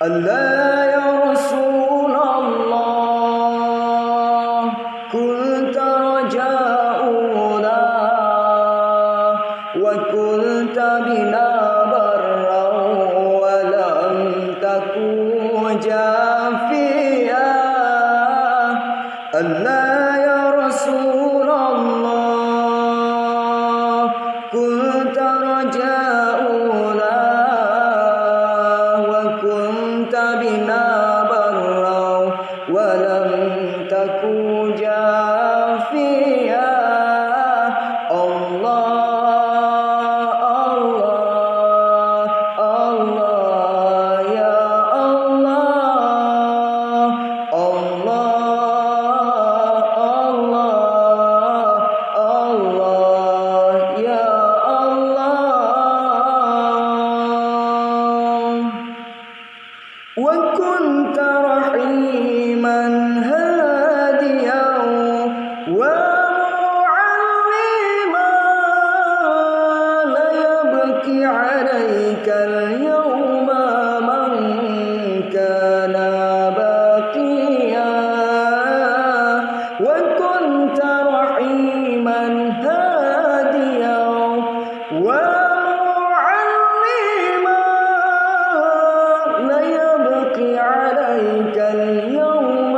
ألا يا رسول الله كنت رجاؤنا وكنت بنا برا ولم تكن جافيا. ألا يا رسول الله كنت رجاؤنا وكنت بنا برا ولم تكن جافيا. الله وكنت رحيما هاديا ومعلما لا يبكي عليك اليوم من كان باقيا. وكنت رحيما هاديا عليك اليوم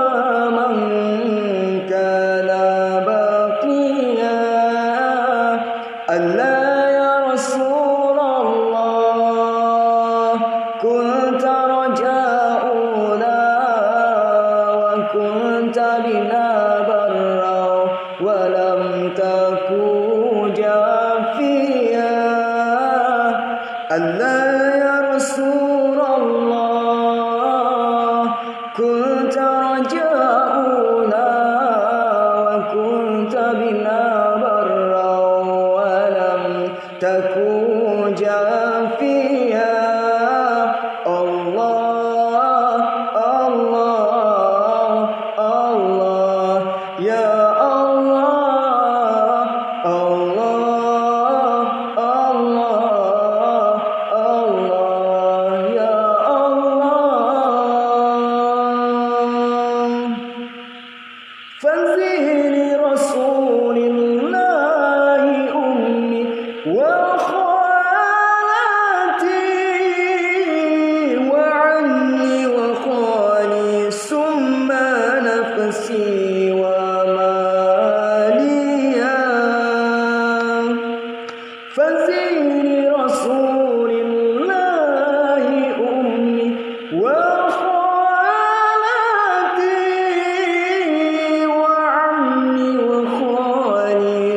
من كان باقيا. ألا يا رسول الله كنت رجاؤنا وكنت بنا برا ولم تكن جافيا. ألا يا رسول الله كنت رجاؤنا وكنت بنا برا ولم تكن جافيا. الله الله الله يا الله الله الله الله يا فانزل رسول الله أمي وخالاتي وعني وخالي ثم نفسي وماليا. فانزل رسول الله أمي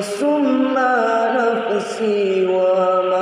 ثم نفسي وما